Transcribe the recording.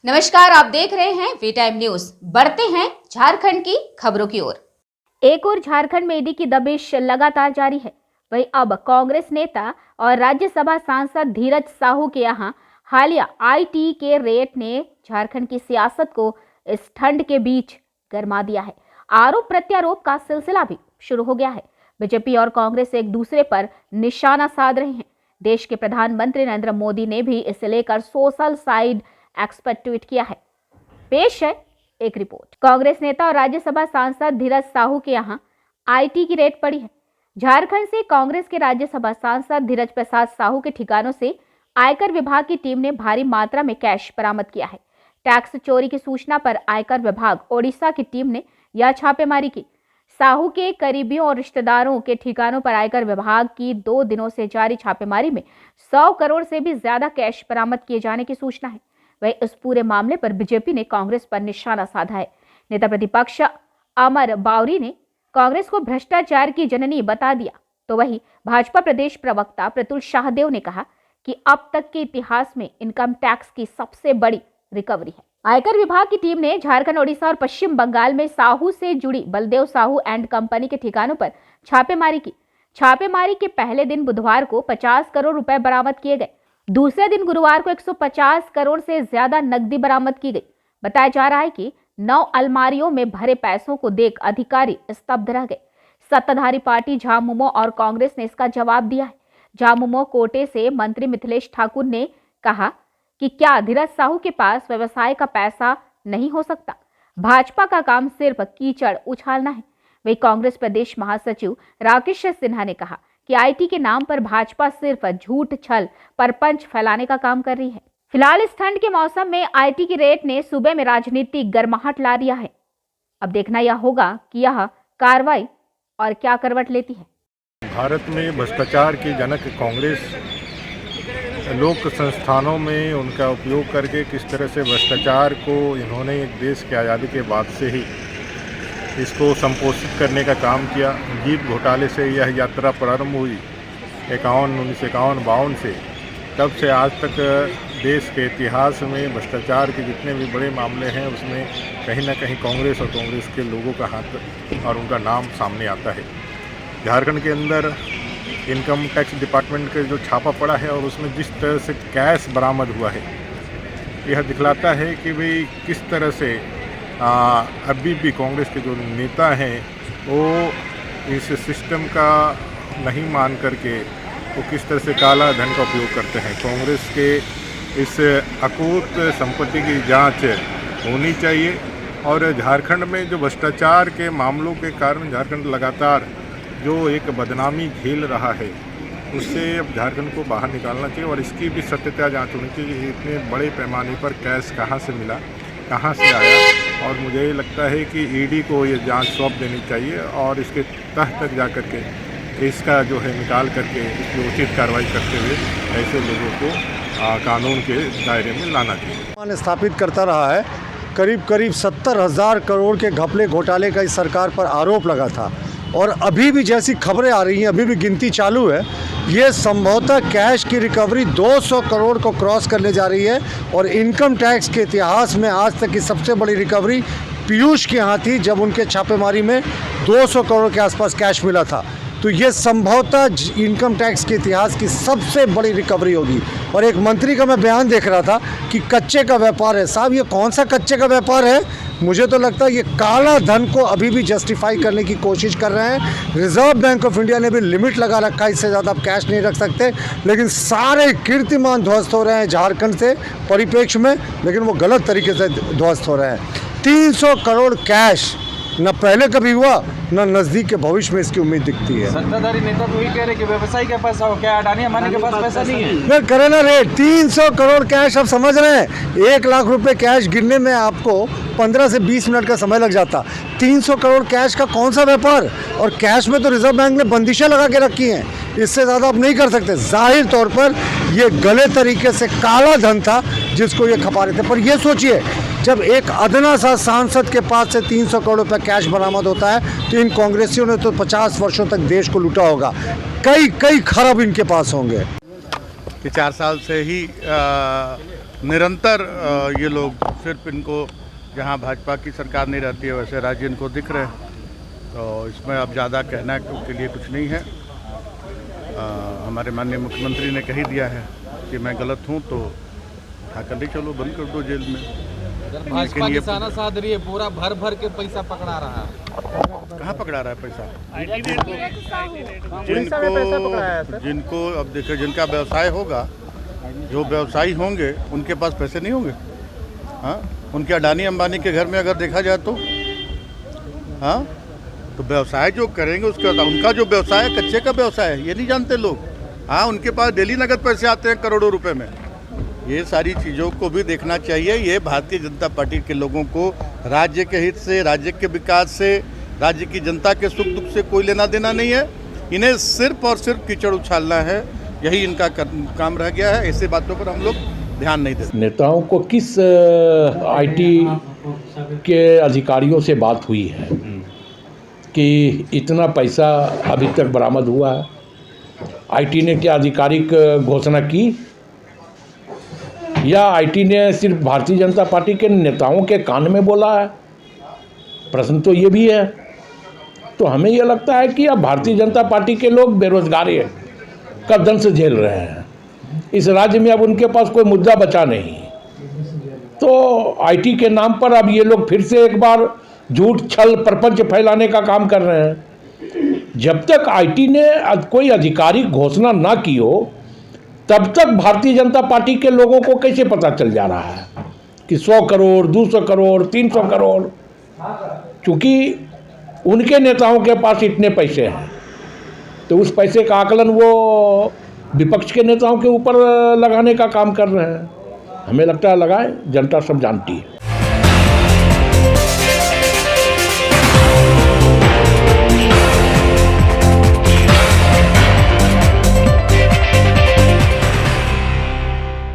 नमस्कार, आप देख रहे हैं वी टाइम न्यूज। बढ़ते हैं झारखंड की खबरों की ओर। एक और झारखंड में ईडी की दबिश लगातार जारी है। वहीं अब कांग्रेस नेता और राज्यसभा सांसद धीरज साहू के यहां हालिया आईटी के रेट ने झारखंड की सियासत को इस ठंड के बीच गरमा दिया है। आरोप प्रत्यारोप का सिलसिला भी शुरू हो गया है। बीजेपी और कांग्रेस एक दूसरे पर निशाना साध रहे हैं। देश के प्रधानमंत्री नरेंद्र मोदी ने भी इसे लेकर सोशल साइड एक्सपर्ट ट्वीट किया है। पेश है एक रिपोर्ट। कांग्रेस नेता और राज्यसभा सांसद धीरज साहू के यहां आईटी की रेड पड़ी है। झारखंड से कांग्रेस के राज्यसभा सांसद धीरज प्रसाद साहू के ठिकानों से आयकर विभाग की टीम ने भारी मात्रा में कैश बरामद किया है। टैक्स चोरी की सूचना पर आयकर विभाग ओडिशा की टीम ने यह छापेमारी की। साहू के करीबियों और रिश्तेदारों के ठिकानों पर आयकर विभाग की 2 दिनों से जारी छापेमारी में 100 करोड़ से भी ज्यादा कैश बरामद किए जाने की सूचना है। वही इस पूरे मामले पर बीजेपी ने कांग्रेस पर निशाना साधा है। नेता प्रतिपक्ष अमर बावरी ने कांग्रेस को भ्रष्टाचार की जननी बता दिया, तो वही भाजपा प्रदेश प्रवक्ता प्रतुल शाहदेव ने कहा कि अब तक के इतिहास में इनकम टैक्स की सबसे बड़ी रिकवरी है। आयकर विभाग की टीम ने झारखंड, ओडिशा और पश्चिम बंगाल में साहू से जुड़ी बलदेव साहू एंड कंपनी के ठिकानों पर छापेमारी की। छापेमारी के पहले दिन बुधवार को 50 करोड़ रुपए बरामद किए गए। दूसरे दिन गुरुवार को 150 करोड़ से ज्यादा नकदी बरामद की गई। बताया जा रहा है कि 9 अलमारियों में भरे पैसों को देख अधिकारी स्तब्ध रह गए। सत्ताधारी पार्टी झामुमो और कांग्रेस ने इसका जवाब दिया है। झामुमो कोटे से मंत्री मिथिलेश ठाकुर ने कहा कि क्या धीरज साहू के पास व्यवसाय का पैसा नहीं हो सकता? भाजपा का काम सिर्फ कीचड़ उछालना है। वही कांग्रेस प्रदेश महासचिव राकेश सिन्हा ने कहा कि आईटी के नाम पर भाजपा सिर्फ झूठ छल परपंच फैलाने का काम कर रही है। फिलहाल इस ठंड के मौसम में आईटी की रेट ने सूबे में राजनीतिक गर्माहट ला दिया है। अब देखना यह होगा कि यह कार्रवाई और क्या करवट लेती है। भारत में भ्रष्टाचार की जनक कांग्रेस लोक संस्थानों में उनका उपयोग करके किस तरह से भ्रष्टाचार को इन्होंने देश की आज़ादी के बाद से ही इसको संपोषित करने का काम किया। जीप घोटाले से यह यात्रा प्रारंभ हुई 1951-52 से। तब से आज तक देश के इतिहास में भ्रष्टाचार के जितने भी बड़े मामले हैं उसमें कहीं ना कहीं कांग्रेस और कांग्रेस के लोगों का हाथ और उनका नाम सामने आता है। झारखंड के अंदर इनकम टैक्स डिपार्टमेंट के जो छापा पड़ा है और उसमें जिस तरह से कैश बरामद हुआ है, यह दिखलाता है कि भाई किस तरह से अभी भी कांग्रेस के जो नेता हैं वो इस सिस्टम का नहीं मान करके वो किस तरह से काला धन का उपयोग करते हैं। कांग्रेस के इस अकूत संपत्ति की जांच होनी चाहिए और झारखंड में जो भ्रष्टाचार के मामलों के कारण झारखंड लगातार जो एक बदनामी झेल रहा है उससे अब झारखंड को बाहर निकालना चाहिए और इसकी भी सत्यता जांच होनी चाहिए। इतने बड़े पैमाने पर कैश कहाँ से मिला, कहाँ से आया, और मुझे लगता है कि ईडी को ये जांच सौंप देनी चाहिए और इसके तह तक जा कर के इसका जो है निकाल करके इस पर उचित कार्रवाई करते हुए ऐसे लोगों को कानून के दायरे में लाना चाहिए। स्थापित करता रहा है। करीब 70,000 करोड़ के घपले घोटाले का इस सरकार पर आरोप लगा था और अभी भी जैसी खबरें आ रही हैं, अभी भी गिनती चालू है। ये संभवतः कैश की रिकवरी 200 करोड़ को क्रॉस करने जा रही है और इनकम टैक्स के इतिहास में आज तक की सबसे बड़ी रिकवरी पीयूष के यहाँ थी, जब उनके छापेमारी में 200 करोड़ के आसपास कैश मिला था। तो ये संभवतः इनकम टैक्स के इतिहास की सबसे बड़ी रिकवरी होगी। और एक मंत्री का मैं बयान देख रहा था कि कच्चे का व्यापार है। साहब, ये कौन सा कच्चे का व्यापार है? मुझे तो लगता है ये काला धन को अभी भी जस्टिफाई करने की कोशिश कर रहे हैं। रिजर्व बैंक ऑफ इंडिया ने भी लिमिट लगा रखा है, इससे ज़्यादा आप कैश नहीं रख सकते, लेकिन सारे कीर्तिमान ध्वस्त हो रहे हैं झारखंड से परिप्रेक्ष्य में, लेकिन वो गलत तरीके से ध्वस्त हो रहे हैं। 300 करोड़ कैश न पहले कभी हुआ, न नज़दीक के भविष्य में इसकी उम्मीद दिखती है। सत्ताधारी नेता तो यही कह रहे कि व्यवसायी के पास हो, क्या अडानी अंबानी के पास पैसा नहीं है? फिर करे ना रेट 300 करोड़ कैश। आप समझ रहे हैं 1 लाख रुपए कैश गिनने में आपको 15 से 20 मिनट का समय लग जाता। 300 करोड़ कैश का कौन सा व्यापार? और कैश में तो रिजर्व बैंक ने बंदिशें लगा के रखी हैं, इससे ज़्यादा आप नहीं कर सकते। जाहिर तौर पर ये गले तरीके से काला धन था जिसको ये खपा रहे थे। पर ये सोचिए, जब एक अदना सा सांसद के पास से 300 करोड़ रुपए कैश बरामद होता है तो इन कांग्रेसियों ने तो 50 वर्षों तक देश को लूटा होगा। कई खरब इनके पास होंगे। कि 4 साल से ही निरंतर ये लोग सिर्फ इनको जहाँ भाजपा की सरकार नहीं रहती है वैसे राज्य इनको दिख रहे हैं, तो इसमें अब ज़्यादा कहना के लिए कुछ नहीं है। हमारे माननीय मुख्यमंत्री ने कह ही दिया है कि मैं गलत हूँ तो उठा कर ले चलो, बंद कर दो जेल में। भाजपा निशाना साध रही है, पूरा भर भर के पैसा पकड़ा रहा है। कहाँ पकड़ा रहा है पैसा? जिनको अब देखो, जिनका व्यवसाय होगा, जो व्यवसायी होंगे उनके पास पैसे नहीं होंगे। हाँ, उनके अडानी अंबानी के घर में अगर देखा जाए तो हाँ, तो व्यवसाय जो करेंगे उसके बाद उनका जो व्यवसाय है कच्चे का व्यवसाय है, ये नहीं जानते लोग। हाँ, उनके पास डेली नगद पैसे आते हैं करोड़ों रुपए में। ये सारी चीज़ों को भी देखना चाहिए। ये भारतीय जनता पार्टी के लोगों को राज्य के हित से, राज्य के विकास से, राज्य की जनता के सुख दुख से कोई लेना देना नहीं है। इन्हें सिर्फ और सिर्फ कीचड़ उछालना है, यही इनका काम रह गया है। ऐसे बातों पर हम लोग ध्यान नहीं देते। नेताओं को किस आईटी के अधिकारियों से बात हुई है कि इतना पैसा अभी तक बरामद हुआ है? आईटी ने क्या आधिकारिक घोषणा की, या आईटी ने सिर्फ भारतीय जनता पार्टी के नेताओं के कान में बोला है? प्रश्न तो ये भी है। तो हमें ये लगता है कि अब भारतीय जनता पार्टी के लोग बेरोजगारी का दंश झेल रहे हैं। इस राज्य में अब उनके पास कोई मुद्दा बचा नहीं, तो आईटी के नाम पर अब ये लोग फिर से एक बार झूठ छल प्रपंच फैलाने का काम कर रहे हैं। जब तक आईटी ने कोई आधिकारिक घोषणा ना की हो तब तक भारतीय जनता पार्टी के लोगों को कैसे पता चल जा रहा है कि 100 करोड़ 200 करोड़ 300 करोड़, क्योंकि उनके नेताओं के पास इतने पैसे हैं, तो उस पैसे का आकलन वो विपक्ष के नेताओं के ऊपर लगाने का काम कर रहे हैं। हमें लगता है लगाए, जनता सब जानती है।